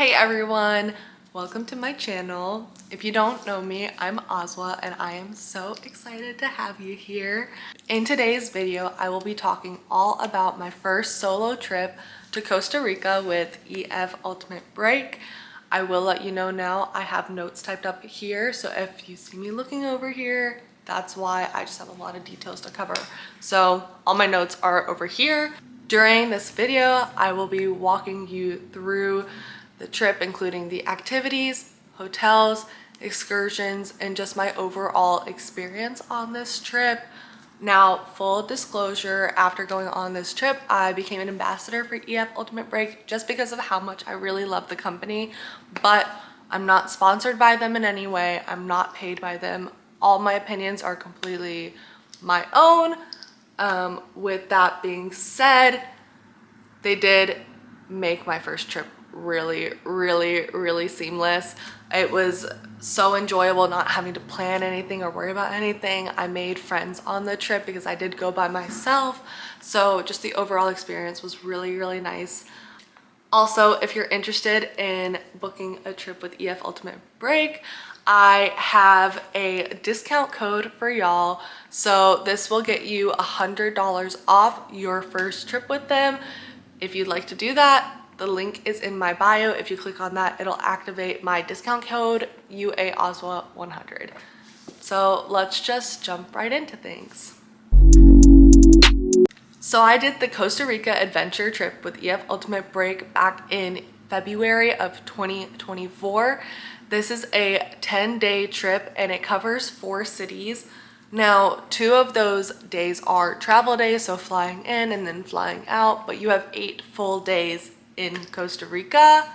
Hey everyone, welcome to my channel. If you don't know me, I'm Aswa and I am so excited to have you here. In today's video, I will be talking all about my first solo trip to Costa Rica with EF Ultimate Break. I will let you know now, I have notes typed up here, so if you see me looking over here, that's why. I just have a lot of details to cover. So all my notes are over here. During this video, I will be walking you through the trip, including the activities, hotels, excursions, and just my overall experience on this trip. Now, full disclosure, after going on this trip, I became an ambassador for EF Ultimate Break just because of how much I really love the company, but I'm not sponsored by them in any way. I'm not paid by them. All my opinions are completely my own. With that being said, they did make my first trip really seamless. It was so enjoyable not having to plan anything or worry about anything. I made friends on the trip because I did go by myself, so just the overall experience was really nice. Also, if you're interested in booking a trip with EF Ultimate Break, I have a discount code for y'all. So this will get you $100 off your first trip with them. If you'd like to do that, the link is in my bio. If you click on that, it'll activate my discount code UAOSWA100. So let's just jump right into things. So I did the Costa Rica adventure trip with EF Ultimate Break back in February of 2024. This is a 10-day trip and it covers 4 cities. Now, 2 of those days are travel days, so flying in and then flying out, but you have 8 full days in Costa Rica.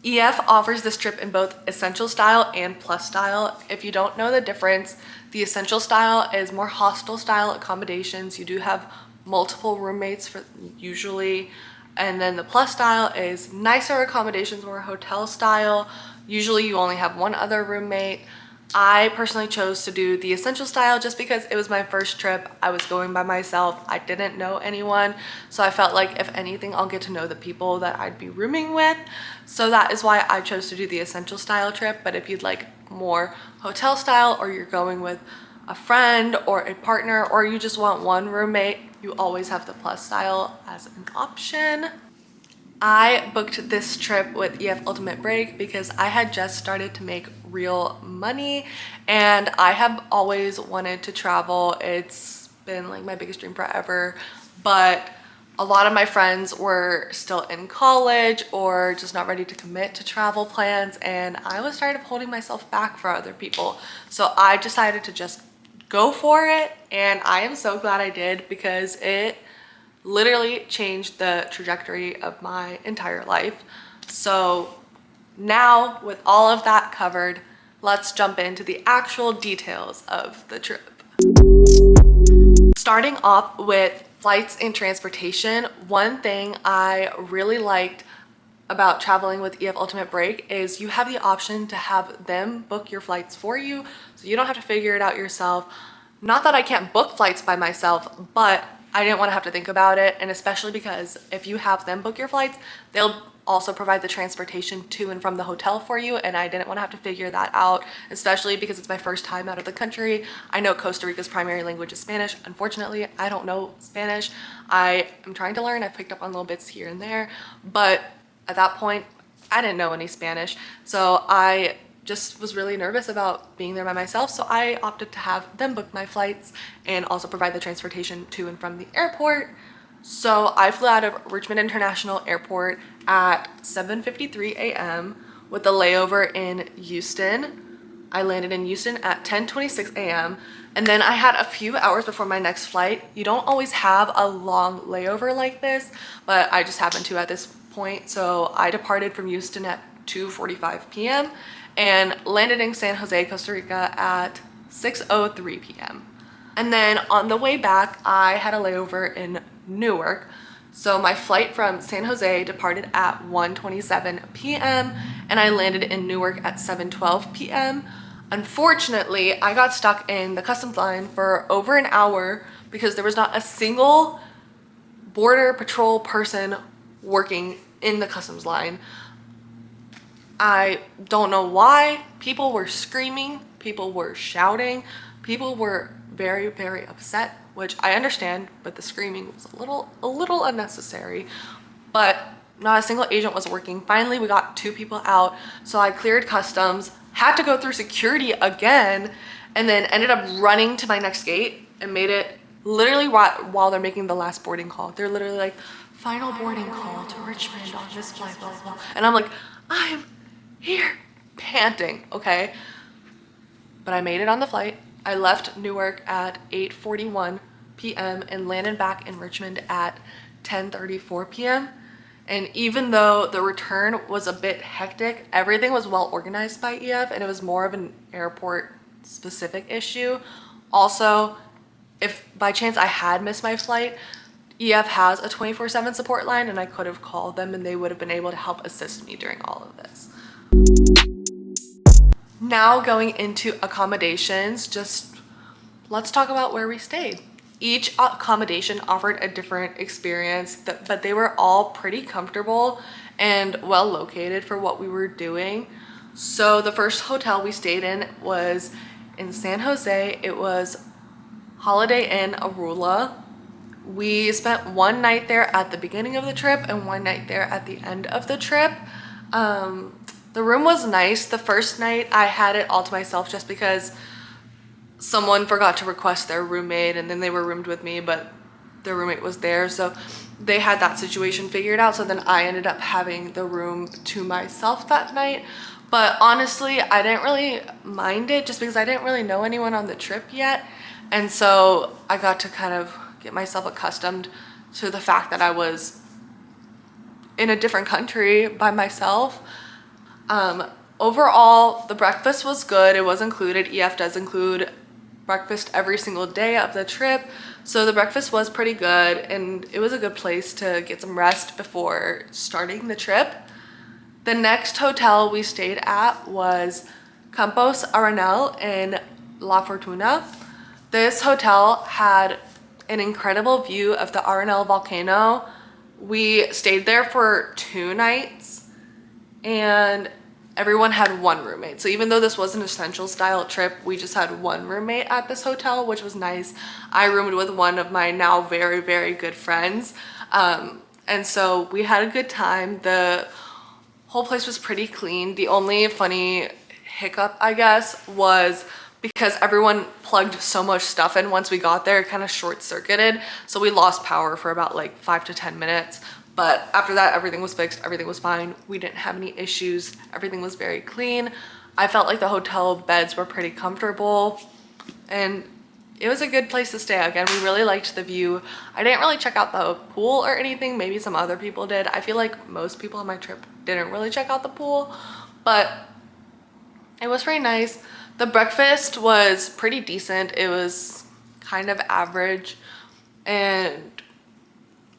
EF offers this trip in both essential style and plus style. If you don't know the difference, the essential style is more hostel style accommodations. You do have multiple roommates for usually, and then the plus style is nicer accommodations, more hotel style. Usually you only have one other roommate. I personally chose to do the essential style just because it was my first trip. I was going by myself. I didn't know anyone. So I felt like if anything, I'll get to know the people that I'd be rooming with. So that is why I chose to do the essential style trip. But if you'd like more hotel style, or you're going with a friend or a partner, or you just want one roommate, you always have the plus style as an option. I booked this trip with EF Ultimate Break because I had just started to make real money and I have always wanted to travel. It's been like my biggest dream forever, but a lot of my friends were still in college or just not ready to commit to travel plans, and I was tired of holding myself back for other people. So I decided to just go for it, and I am so glad I did because it literally changed the trajectory of my entire life. So now, with all of that covered, let's jump into the actual details of the trip. Starting off with flights and transportation, one thing I really liked about traveling with EF Ultimate Break is you have the option to have them book your flights for you, so you don't have to figure it out yourself. Not that I can't book flights by myself, but I didn't want to have to think about it, and especially because if you have them book your flights, they'll also provide the transportation to and from the hotel for you, and I didn't want to have to figure that out, especially because it's my first time out of the country. I know Costa Rica's primary language is Spanish. Unfortunately, I don't know Spanish. I am trying to learn. I've picked up on little bits here and there, but at that point, I didn't know any Spanish, so I just was really nervous about being there by myself, so I opted to have them book my flights and also provide the transportation to and from the airport. So I flew out of Richmond International Airport at 7:53 a.m. with a layover in Houston. I landed in Houston at 10:26 a.m. and then I had a few hours before my next flight. You don't always have a long layover like this, but I just happened to at this point. So I departed from Houston at 2:45 p.m. and landed in San Jose, Costa Rica at 6:03 p.m. And then on the way back, I had a layover in Newark. So my flight from San Jose departed at 1:27 p.m. and I landed in Newark at 7:12 p.m. Unfortunately, I got stuck in the customs line for over an hour because there was not a single border patrol person working in the customs line. I don't know why. People were screaming, people were shouting, people were very, very upset, which I understand, but the screaming was a little unnecessary. But not a single agent was working. Finally, we got 2 people out. So I cleared customs, had to go through security again, and then ended up running to my next gate and made it literally while they're making the last boarding call. They're literally like, final boarding call to Richmond on this flight, blah, blah, blah. And I'm like, I'm here, panting, okay? But I made it on the flight. I left Newark at 8:41 p.m. and landed back in Richmond at 10:34 p.m. And even though the return was a bit hectic, everything was well organized by EF, and it was more of an airport specific issue. Also, if by chance I had missed my flight, EF has a 24/7 support line, and I could have called them and they would have been able to help assist me during all of this. Now going into accommodations, just let's talk about where we stayed. Each accommodation offered a different experience, but they were all pretty comfortable and well located for what we were doing. So the first hotel we stayed in was in San Jose. It was Holiday Inn Arula. We spent 1 night there at the beginning of the trip and 1 night there at the end of the trip. The room was nice. The first night I had it all to myself just because someone forgot to request their roommate, and then they were roomed with me, but their roommate was there, so they had that situation figured out. So then I ended up having the room to myself that night. But honestly, I didn't really mind it just because I didn't really know anyone on the trip yet, and so I got to kind of get myself accustomed to the fact that I was in a different country by myself. Overall, the breakfast was good. It was included. EF does include breakfast every single day of the trip, so the breakfast was pretty good, and it was a good place to get some rest before starting the trip. The next hotel we stayed at was Campos Arenal in La Fortuna. This hotel had an incredible view of the Arenal volcano. We stayed there for 2 nights, and everyone had 1 roommate. So even though this was an essential style trip, we just had 1 roommate at this hotel, which was nice. I roomed with one of my now very, very good friends. And so we had a good time. The whole place was pretty clean. The only funny hiccup, I guess, was because everyone plugged so much stuff in once we got there, it kind of short-circuited. So we lost power for about like 5 to 10 minutes. But after that, everything was fixed, everything was fine. We didn't have any issues. Everything was very clean. I felt like the hotel beds were pretty comfortable, and it was a good place to stay. Again, we really liked the view. I didn't really check out the pool or anything. Maybe some other people did. I feel like most people on my trip didn't really check out the pool, but it was pretty nice. The breakfast was pretty decent. It was kind of average, and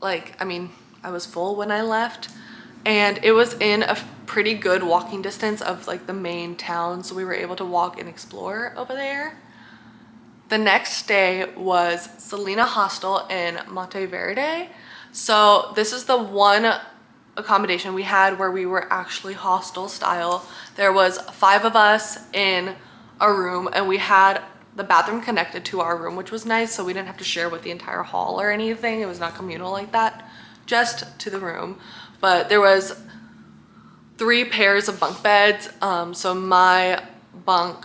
like, I mean, I was full when I left, and it was in a pretty good walking distance of like the main town, so we were able to walk and explore over there. The next day was Selena Hostel in Monteverde. So this is the one accommodation we had where we were actually hostel style. There was 5 of us in a room, and we had the bathroom connected to our room, which was nice, so we didn't have to share with the entire hall or anything. It was not communal like that, just to the room. But there was 3 pairs of bunk beds. So my bunk,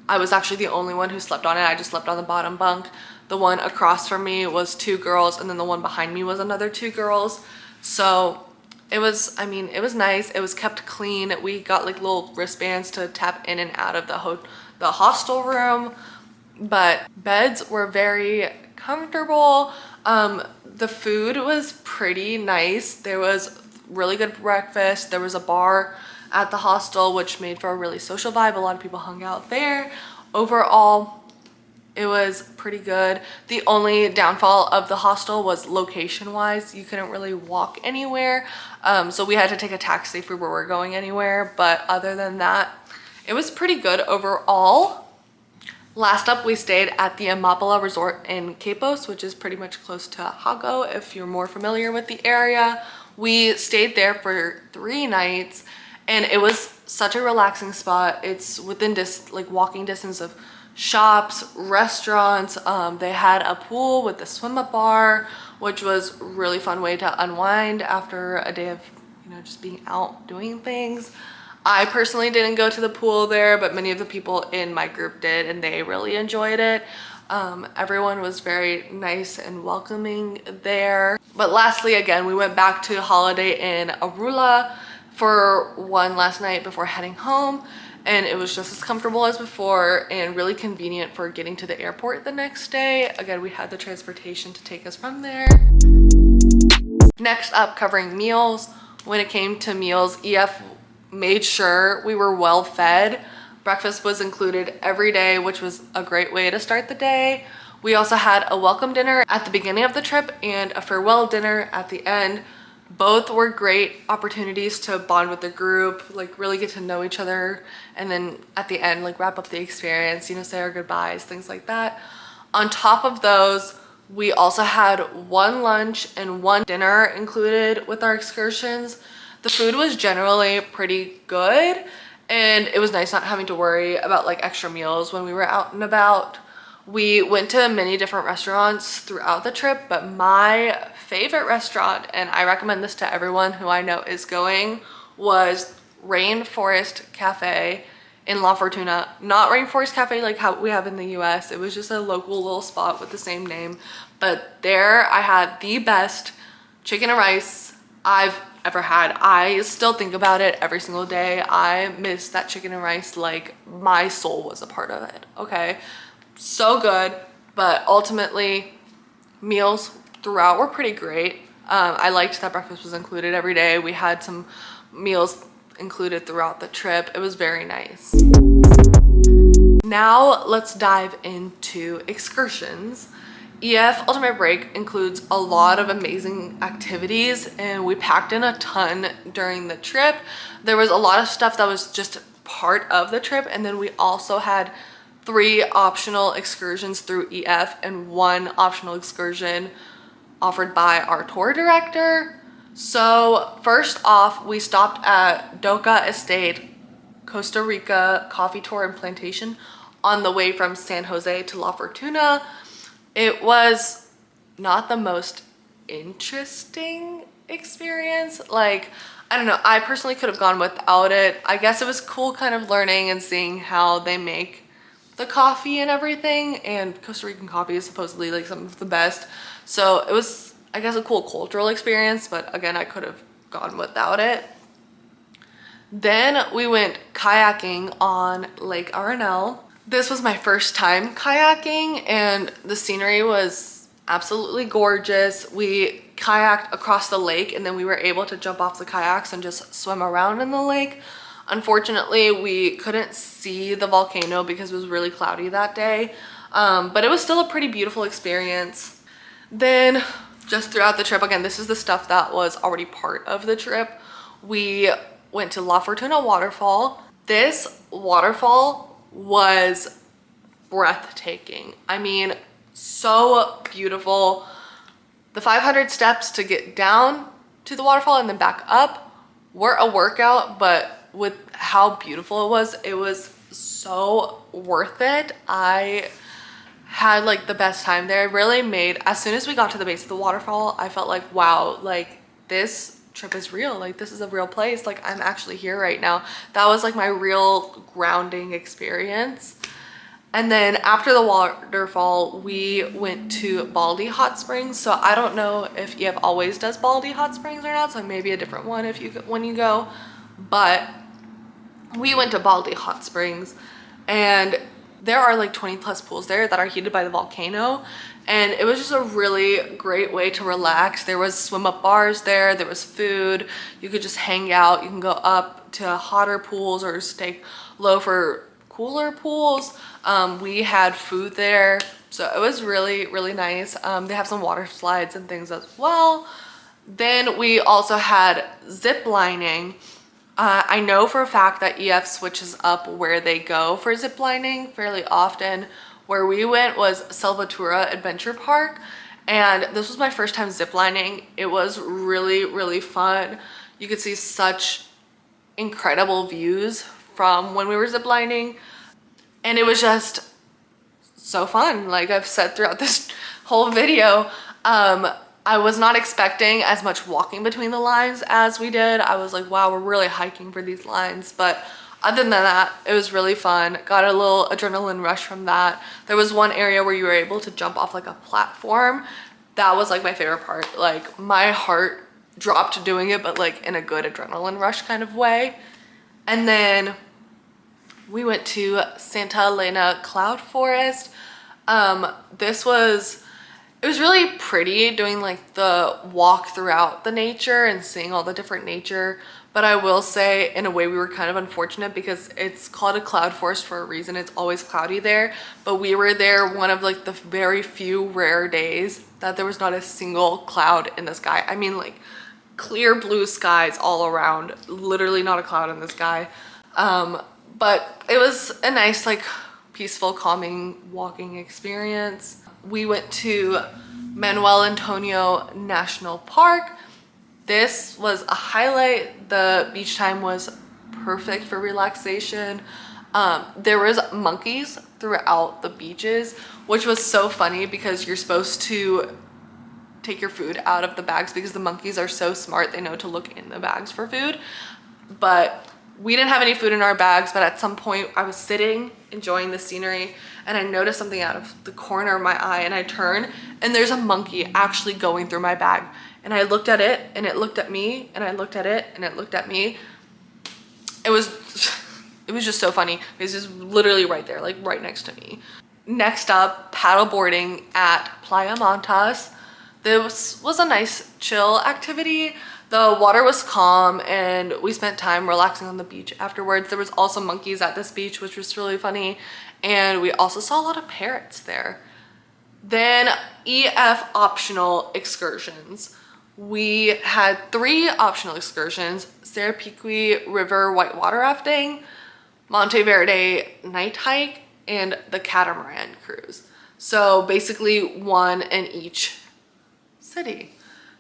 I was actually the only one who slept on it. I just slept on the bottom bunk. The one across from me was 2 girls, and then the one behind me was another 2 girls. So it was, I mean, it was nice. It was kept clean. We got like little wristbands to tap in and out of the hostel room, but beds were very comfortable. The food was pretty nice. There was really good breakfast. There was a bar at the hostel, which made for a really social vibe. A lot of people hung out there. Overall, it was pretty good. The only downfall of the hostel was location-wise. You couldn't really walk anywhere. So we had to take a taxi if we were going anywhere. But other than that, it was pretty good overall. Last up, we stayed at the Amapala Resort in Capos, which is pretty much close to Hago, if you're more familiar with the area. We stayed there for 3 nights, and it was such a relaxing spot. It's within like walking distance of shops, restaurants. They had a pool with a swim up bar, which was a really fun way to unwind after a day of, you know, just being out doing things. I personally didn't go to the pool there, but many of the people in my group did, and they really enjoyed it. Everyone was very nice and welcoming there. But lastly, again, we went back to Holiday Inn Arula for one last night before heading home, and it was just as comfortable as before and really convenient for getting to the airport the next day. Again, we had the transportation to take us from there. Next up, covering meals. When it came to meals, EF made sure we were well fed. Breakfast was included every day, which was a great way to start the day. We also had a welcome dinner at the beginning of the trip and a farewell dinner at the end. Both were great opportunities to bond with the group, like really get to know each other, and then at the end, like wrap up the experience, you know, say our goodbyes, things like that. On top of those, we also had one lunch and one dinner included with our excursions. The food was generally pretty good, and it was nice not having to worry about like extra meals when we were out and about. We went to many different restaurants throughout the trip, but my favorite restaurant, and I recommend this to everyone who I know is going, was Rainforest Cafe in La Fortuna. Not Rainforest Cafe like how we have in the US. It was just a local little spot with the same name. But there I had the best chicken and rice I've ever had. I still think about it every single day. I miss that chicken and rice like my soul was a part of it, okay? So good, but ultimately meals throughout were pretty great. I liked that breakfast was included every day. We had some meals included throughout the trip. It was very nice. Now let's dive into excursions. EF Ultimate Break includes a lot of amazing activities, and we packed in a ton during the trip. There was a lot of stuff that was just part of the trip, and then we also had 3 optional excursions through EF and 1 optional excursion offered by our tour director. So first off, we stopped at Doca Estate, Costa Rica coffee tour and plantation on the way from San Jose to La Fortuna. It was not the most interesting experience. Like, I don't know, I personally could have gone without it. I guess it was cool kind of learning and seeing how they make the coffee and everything, and Costa Rican coffee is supposedly like some of the best. So it was, I guess, a cool cultural experience, but again, I could have gone without it. Then we went kayaking on Lake Arenal. This was my first time kayaking, and the scenery was absolutely gorgeous. We kayaked across the lake, and then we were able to jump off the kayaks and just swim around in the lake. Unfortunately, we couldn't see the volcano because it was really cloudy that day, but it was still a pretty beautiful experience. Then just throughout the trip, again, this is the stuff that was already part of the trip. We went to La Fortuna waterfall. This waterfall was breathtaking. I mean, so beautiful. The 500 steps to get down to the waterfall and then back up were a workout, but with how beautiful it was so worth it. I had like the best time there. It really made, as soon as we got to the base of the waterfall, I felt like, wow, like this trip is real. Like this is a real place. Like I'm actually here right now. That was like my real grounding experience. And then after the waterfall, we went to Baldy Hot Springs. So I don't know if EF always does Baldy Hot Springs or not. So maybe a different one when you go. But we went to Baldy Hot Springs, and there are like 20 plus pools there that are heated by the volcano, and it was just a really great way to relax. There was swim up bars there, there was food, you could just hang out, you can go up to hotter pools or stay low for cooler pools. We had food there, so it was really nice. They have some water slides and things as well. Then we also had zip lining. I know for a fact that EF switches up where they go for zip lining fairly often. Where we went was Salvatura Adventure Park, and this was my first time zip lining. It was really fun. You could see such incredible views from when we were ziplining, and it was just so fun. Like I've said throughout this whole video, I was not expecting as much walking between the lines as we did. I was like, wow, we're really hiking for these lines. But other than that, it was really fun. Got a little adrenaline rush from that. There was one area where you were able to jump off like a platform. That was like my favorite part. Like my heart dropped doing it, but like in a good adrenaline rush kind of way. And then we went to Santa Elena Cloud Forest. It was really pretty doing like the walk throughout the nature and seeing all the different nature. But I will say in a way we were kind of unfortunate because it's called a cloud forest for a reason. It's always cloudy there. But we were there one of like the very few rare days that there was not a single cloud in the sky. I mean like clear blue skies all around, literally not a cloud in the sky. But it was a nice like peaceful, calming walking experience. We went to Manuel Antonio National Park. This was a highlight. The beach time was perfect for relaxation. There was monkeys throughout the beaches, which was so funny because you're supposed to take your food out of the bags because the monkeys are so smart. They know to look in the bags for food. But we didn't have any food in our bags, but at some point I was sitting enjoying the scenery and I noticed something out of the corner of my eye, and I turned and there's a monkey actually going through my bag. And I looked at it and it looked at me, and I looked at it and it looked at me. It was just so funny because it's literally right there, like right next to me. Next up, paddleboarding at Playa Montas. This was a nice chill activity. The water was calm and we spent time relaxing on the beach afterwards. There was also monkeys at this beach, which was really funny. And we also saw a lot of parrots there. Then EF optional excursions. We had 3 optional excursions: Sarapiqui River whitewater rafting, Monteverde night hike, and the catamaran cruise. So basically one in each city.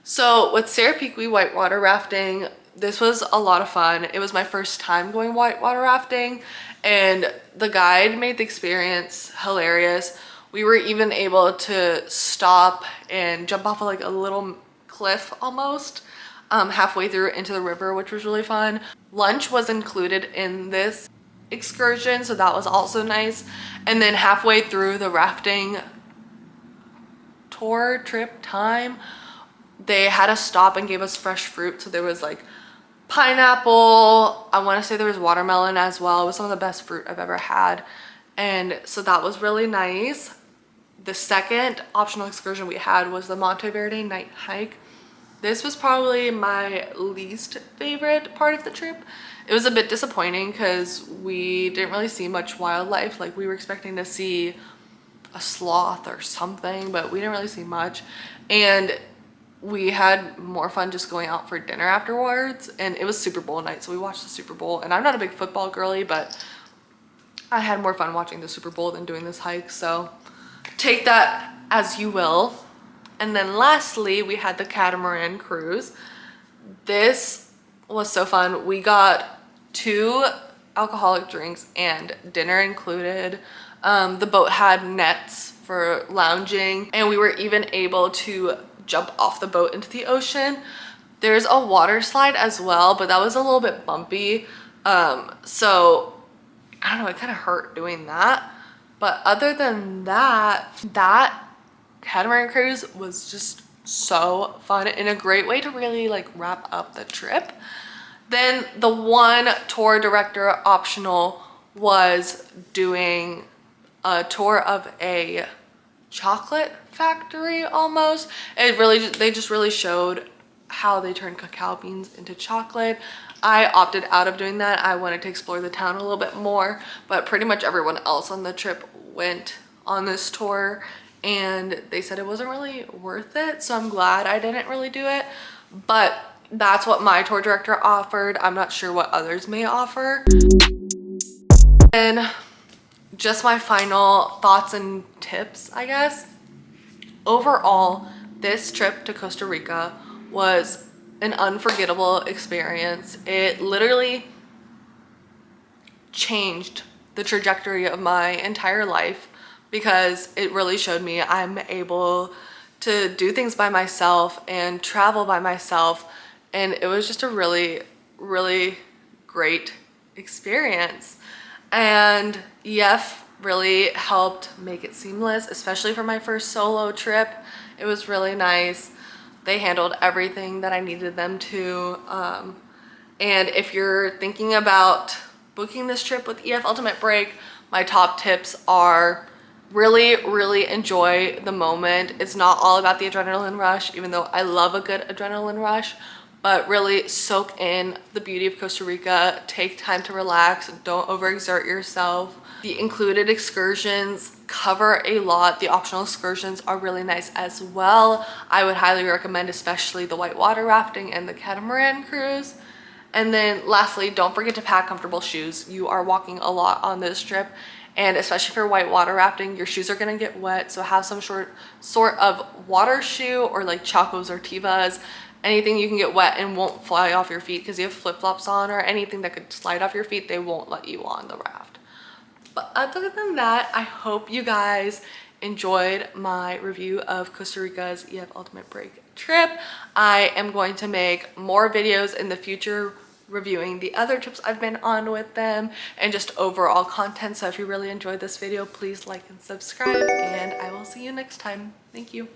So with Sarapiqui whitewater rafting, this was a lot of fun. It was my first time going whitewater rafting, and the guide made the experience hilarious. We were even able to stop and jump off of like a little cliff almost halfway through into the river, which was really fun. Lunch was included in this excursion, so that was also nice. And then halfway through the rafting tour trip time, they had us stop and gave us fresh fruit. So there was like pineapple, I want to say there was watermelon as well. It was some of the best fruit I've ever had, and so that was really nice. The second optional excursion we had was the Monteverde night hike. This was probably my least favorite part of the trip. It was a bit disappointing because we didn't really see much wildlife. Like we were expecting to see a sloth or something, but we didn't really see much. And we had more fun just going out for dinner afterwards, and it was Super Bowl night, so we watched the Super Bowl. And I'm not a big football girly, but I had more fun watching the Super Bowl than doing this hike, so take that as you will. And then lastly, we had the catamaran cruise. This was so fun. We got 2 alcoholic drinks and dinner included. The boat had nets for lounging, and we were even able to jump off the boat into the ocean. There's a water slide as well, but that was a little bit bumpy. So I don't know, it kind of hurt doing that. But other than that, that catamaran cruise was just so fun and a great way to really like wrap up the trip. Then the one tour director optional was doing a tour of a chocolate factory almost. They just really showed how they turn cacao beans into chocolate. I opted out of doing that. I wanted to explore the town a little bit more, but pretty much everyone else on the trip went on this tour and they said it wasn't really worth it. So I'm glad I didn't really do it, but that's what my tour director offered. I'm not sure what others may offer. And just my final thoughts and tips, I guess. Overall, this trip to Costa Rica was an unforgettable experience. It literally changed the trajectory of my entire life, because it really showed me I'm able to do things by myself and travel by myself. And it was just a really, really great experience. And EF really helped make it seamless, especially for my first solo trip. It was really nice. They handled everything that I needed them to. And if you're thinking about booking this trip with EF Ultimate Break, my top tips are really enjoy the moment. It's not all about the adrenaline rush, even though I love a good adrenaline rush, but really soak in the beauty of Costa Rica. Take time to relax. Don't overexert yourself. The included excursions cover a lot. The optional excursions are really nice as well. I would highly recommend especially the whitewater rafting and the catamaran cruise. And then lastly, don't forget to pack comfortable shoes. You are walking a lot on this trip, and especially for whitewater rafting, your shoes are gonna get wet. So have some sort of water shoe, or like Chacos or Tivas, anything you can get wet and won't fly off your feet, because you have flip-flops on or anything that could slide off your feet, they won't let you on the raft. But other than that, I hope you guys enjoyed my review of Costa Rica's EF Ultimate Break trip. I am going to make more videos in the future reviewing the other trips I've been on with them and just overall content. So if you really enjoyed this video, please like and subscribe, and I will see you next time. Thank you.